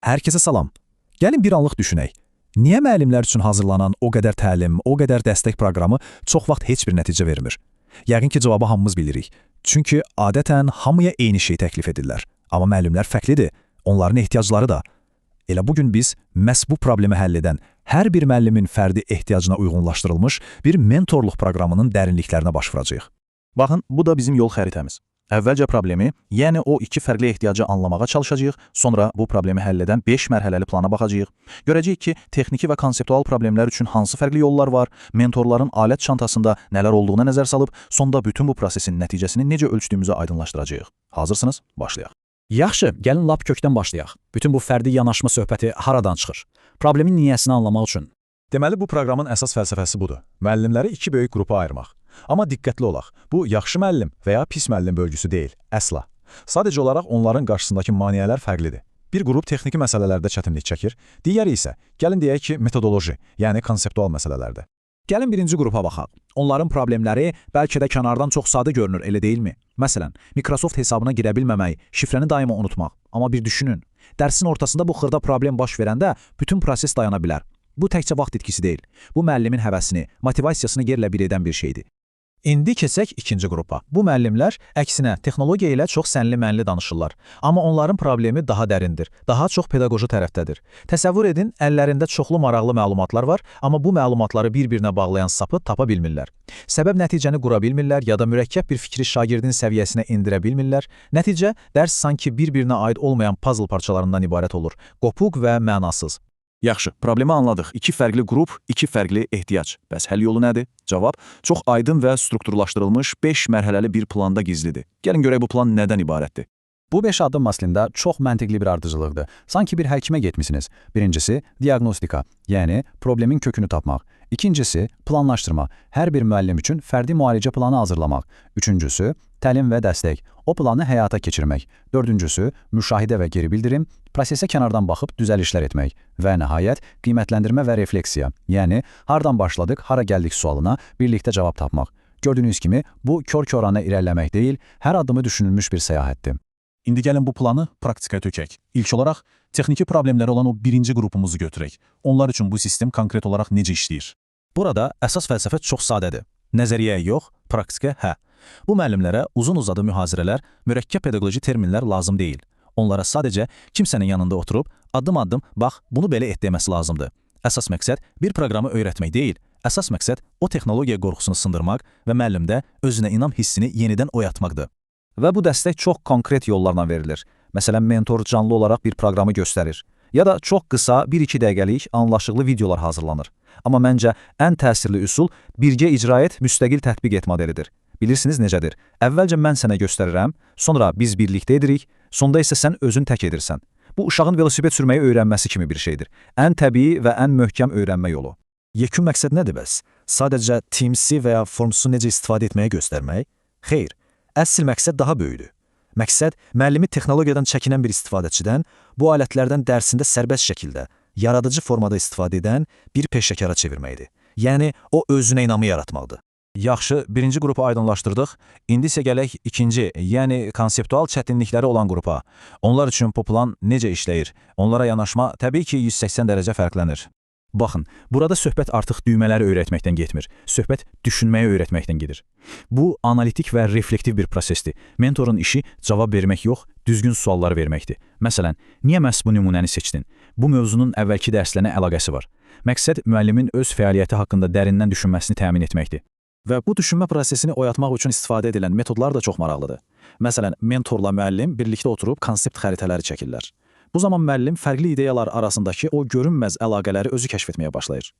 Hər kəsə salam. Gəlin bir anlıq düşünək. Niyə müəllimlər üçün hazırlanan o qədər təlim, o qədər dəstək proqramı çox vaxt heç bir nəticə vermir? Yəqin ki, cavabı hamımız bilirik. Çünki adətən hamıya eyni şey təklif edirlər. Amma müəllimlər fərqlidir. Onların ehtiyacları da. Elə bugün biz məhz bu problemi həll edən, hər bir müəllimin fərdi ehtiyacına uyğunlaşdırılmış bir mentorluq proqramının dərinliklərinə baş vuracağıq. Baxın, bu da bizim yol xəritəmiz. Əvvəlcə problemi, yəni o iki fərqli ehtiyacı anlamağa çalışacağıq, sonra bu problemi həll edən 5 mərhələli plana baxacağıq. Görəcəyik ki, texniki və konseptual problemlər üçün hansı fərqli yollar var, mentorların alət çantasında nələr olduğuna nəzər salıb, sonda bütün bu prosesin nəticəsini necə ölçdüyümüzü aydınlaşdıracağıq. Hazırsınız? Başlayaq. Yaxşı, gəlin lap kökdən başlayaq. Bütün bu fərdi yanaşma söhbəti haradan çıxır? Problemin niyyəsini anlamaq üçün. Deməli, bu proqramın əsas fəlsəfəsi budur. Müəllimləri iki böyük qrupa ayırmaq. Amma diqqətli olaq, bu yaxşı müəllim və ya pis müəllim bölgüsü deyil, əsla. Sadəcə olaraq onların qarşısındakı maneələr fərqlidir. Bir qrup texniki məsələlərdə çətinlik çəkir, digəri isə, gəlin deyək ki, metodoloji, yəni konseptual məsələlərdə. Gəlin birinci qrupa baxaq. Onların problemləri bəlkə də kənardan çox sadə görünür, elə deyilmi? Məsələn, Microsoft hesabına girə bilməmək, şifrəni daima unutmaq. Amma bir düşünün, dərsin ortasında bu xırda problem baş verəndə bütün proses dayana bilər. Bu təkcə vaxt itkisi deyil. Bu müəllimin həvəsini, motivasiyasını yerlə bir edən bir şeydir. İndi keçək ikinci qrupa. Bu müəllimlər əksinə texnologiya ilə çox sənli-mənli danışırlar. Amma onların problemi daha dərindir, daha çox pedaqoji tərəfdədir. Təsəvvür edin, əllərində çoxlu maraqlı məlumatlar var, amma bu məlumatları bir-birinə bağlayan sapı tapa bilmirlər. Səbəb nəticəni qura bilmirlər ya da mürəkkəb bir fikri şagirdin səviyyəsinə endirə bilmirlər. Nəticə, dərs sanki bir-birinə aid olmayan puzzle parçalarından ibarət olur, qopuq və mənasız. Yaxşı, problemi anladıq. İki fərqli qrup, iki fərqli ehtiyac. Bəs həll yolu nədir? Cavab, çox aydın və strukturlaşdırılmış 5 mərhələli bir planda gizlidir. Gəlin görək bu plan nədən ibarətdir? Bu 5 addım əslində çox məntiqli bir ardıcılıqdır. Sanki bir həkimə getmisiniz. Birincisi, diaqnostika, yəni problemin kökünü tapmaq. İkincisi, planlaşdırma, hər bir müəllim üçün fərdi müalicə planı hazırlamaq. Üçüncüsü, təlim və dəstək, o planı həyata keçirmək. Dördüncüsü, müşahidə və geri bildirim, prosesə kənardan baxıb düzəlişlər etmək. Və nəhayət, qiymətləndirmə və refleksiya, yəni hardan başladıq, hara gəldik sualına birlikdə cavab tapmaq. Gördüyünüz kimi, bu kör-körana irəliləmək deyil, hər addımı düşünülmüş bir səyahətdir. İndi gəlin bu planı praktikaya tökək. İlk olaraq, texniki problemləri olan o birinci qrupumuzu götürək. Onlar üçün bu sistem konkret olaraq necə işləyir? Burada əsas fəlsəfə çox sadədir. Nəzəriyyəyə yox, praktikə hə. Bu müəllimlərə uzun-uzadı mühazirələr, mürəkkəb pedaqoji terminlər lazım deyil. Onlara sadəcə kimsənin yanında oturub, addım-addım, bax, bunu belə et deməsi lazımdır. Əsas məqsəd bir proqramı öyrətmək deyil, əsas məqsəd o texnologiya qorxusunu sındırmaq və müəllimdə özünə inam hissini yenidən oyatmaqdır. Və bu dəstək çox konkret yollarla verilir. Məsələn, mentor canlı olaraq bir proqramı göstərir. Ya da çox qısa 1-2 dəqiqəlik anlaşıqlı videolar hazırlanır. Amma məncə ən təsirli üsul birgə icra et, müstəqil tətbiq et modelidir. Bilirsiniz necədir? Əvvəlcə mən sənə göstərirəm, sonra biz birlikdə edirik, sonda isə sən özün tək edirsən. Bu, uşağın velosiped sürməyi öyrənməsi kimi bir şeydir. Ən təbii və ən möhkəm öyrənmə yolu. Yekun məqsəd nədir bəs? Sadəcə Teams-i və ya Forms-u necə istifadə etməyə göstərmək? Xeyr, əsl məqsəd daha böyükdür. Məqsəd, müəllimi texnologiyadan çəkinən bir istifadəçidən, bu alətlərdən dərsində sərbəst şəkildə, yaradıcı formada istifadə edən bir peşəkara çevirməkdir. Yəni, o özünə inamı yaratmaqdır. Yaxşı, birinci qrupu aydınlaşdırdıq. İndi isə gələk ikinci, yəni konseptual çətinlikləri olan qrupa. Onlar üçün bu plan necə işləyir? Onlara yanaşma təbii ki, 180 dərəcə fərqlənir. Baxın, burada söhbət artıq düymələri öyrətməkdən getmir, söhbət düşünməyə öyrətməkdən gedir. Bu, analitik və reflektiv bir prosesdir. Mentorun işi cavab vermək yox, düzgün suallar verməkdir. Məsələn, niyə məhz bu nümunəni seçdin? Bu mövzunun əvvəlki dərslərlə əlaqəsi var. Məqsəd, müəllimin öz fəaliyyəti haqqında dərindən düşünməsini təmin etməkdir. Və bu düşünmə prosesini oyatmaq üçün istifadə edilən metodlar da çox maraqlıdır. Məsələn, mentorla müəllim birlikdə oturub konsept xəritələri çəkirlər. Bu zaman müəllim fərqli ideyalar arasındakı o görünməz əlaqələri özü kəşf etməyə başlayır.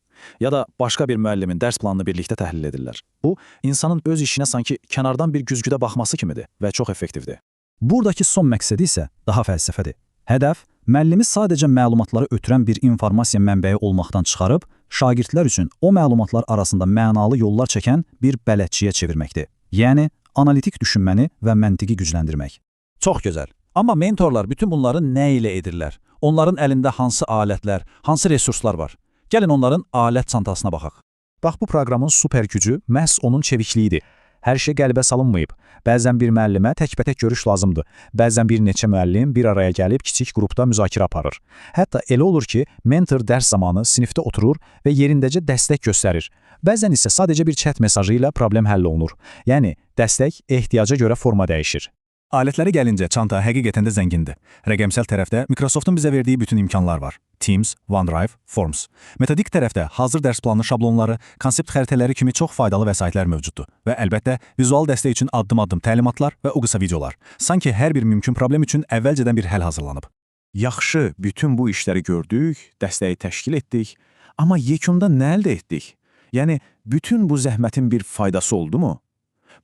Ya da başqa bir müəllimin dərs planını birlikdə təhlil edirlər. Bu, insanın öz işinə sanki kənardan bir güzgüdə baxması kimidir və çox effektivdir. Buradakı son məqsədi isə daha fəlsəfədir. Hədəf, müəllimi sadəcə məlumatları ötürən bir informasiya mənbəyi olmaqdan çıxarıb, şagirdlər üçün o məlumatlar arasında mənalı yollar çəkən bir bələdçiyə çevirməkdir. Yəni, analitik düşünməni və məntiqi gücləndirmək. Çox gözəl. Amma mentorlar bütün bunları nə ilə edirlər? Onların əlində hansı alətlər, hansı resurslar var? Gəlin onların alət çantasına baxaq. Bax, bu proqramın super gücü məhz onun çevikliyidir. Hər şey qəlbə salınmayıb. Bəzən bir müəllimə təkbətək görüş lazımdır. Bəzən bir neçə müəllim bir araya gəlib kiçik qrupda müzakirə aparır. Hətta elə olur ki, mentor dərs zamanı sinifdə oturur və yerindəcə dəstək göstərir. Bəzən isə sadəcə bir chat mesajı ilə problem həll olunur. Yəni, dəstək ehtiyaca görə forma dəyişir. Alətləri gəlincə, çanta həqiqətən də zəngindir. Rəqəmsal tərəfdə Microsoftun bizə verdiyi bütün imkanlar var. Teams, OneDrive, Forms. Metodik tərəfdə hazır dərs planı şablonları, konsept xəritələri kimi çox faydalı vəsaitlər mövcuddur və əlbəttə vizual dəstək üçün addım-addım təlimatlar və o qısa videolar. Sanki hər bir mümkün problem üçün əvvəlcədən bir həll hazırlanıb. Yaxşı, bütün bu işləri gördük, dəstəyi təşkil etdik, amma yekunda nə əldə etdik? Yəni, bütün bu zəhmətin bir faydası oldumu?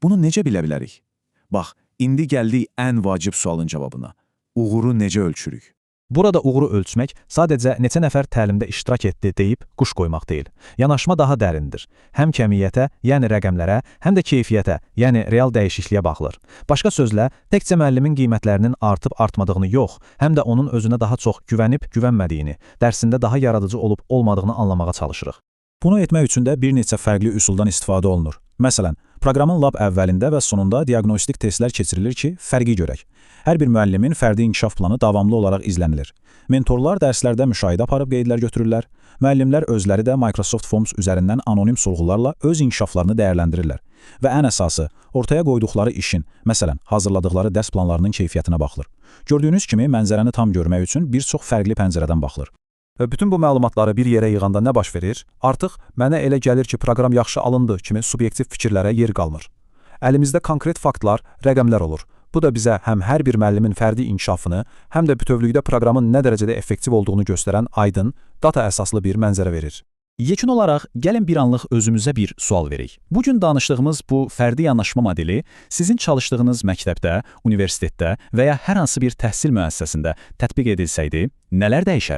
Bunu necə bilə bilərik? Bax, indi gəldik ən vacib sualın cavabına. Uğuru necə ölçürük? Burada uğuru ölçmək sadəcə neçə nəfər təlimdə iştirak etdi deyib quş qoymaq deyil. Yanaşma daha dərindir. Həm kəmiyyətə, yəni rəqəmlərə, həm də keyfiyyətə, yəni real dəyişikliyə baxılır. Başqa sözlə, təkcə müəllimin qiymətlərinin artıb-artmadığını yox, həm də onun özünə daha çox güvənib-güvənmədiyini, dərsində daha yaradıcı olub-olmadığını anlamağa çalışırıq. Bunu etmək üçün də bir neçə fərqli üsuldan istifadə olunur. Məsələn, proqramın lap əvvəlində və sonunda diaqnostik testlər keçirilir ki, fərqi görək. Hər bir müəllimin fərdi inkişaf planı davamlı olaraq izlənilir. Mentorlar dərslərdə müşahidə aparıb qeydlər götürürlər. Müəllimlər özləri də Microsoft Forms üzərindən anonim sorğularla öz inkişaflarını dəyərləndirirlər. Və ən əsası, ortaya qoyduqları işin, məsələn, hazırladıqları dərs planlarının keyfiyyətinə baxılır. Gördüyünüz kimi, mənzərəni tam görmək üçün bir çox fərqli pəncərədən baxılır. Və bütün bu məlumatları bir yerə yığanda nə baş verir? Artıq mənə elə gəlir ki, proqram yaxşı alındı kimi subyektiv fikirlərə yer qalmır. Əlimizdə konkret faktlar, rəqəmlər olur. Bu da bizə həm hər bir müəllimin fərdi inkişafını, həm də bütövlükdə proqramın nə dərəcədə effektiv olduğunu göstərən aydın, data əsaslı bir mənzərə verir. Yekun olaraq, gəlin bir anlıq özümüzə bir sual verək. Bugün danışdığımız bu fərdi yanaşma modeli sizin çalışdığınız məktəbdə, universitetdə və ya hər hansı bir təhsil müəssisəsində tətbiq edilsəydi, nələr dəyişərdi?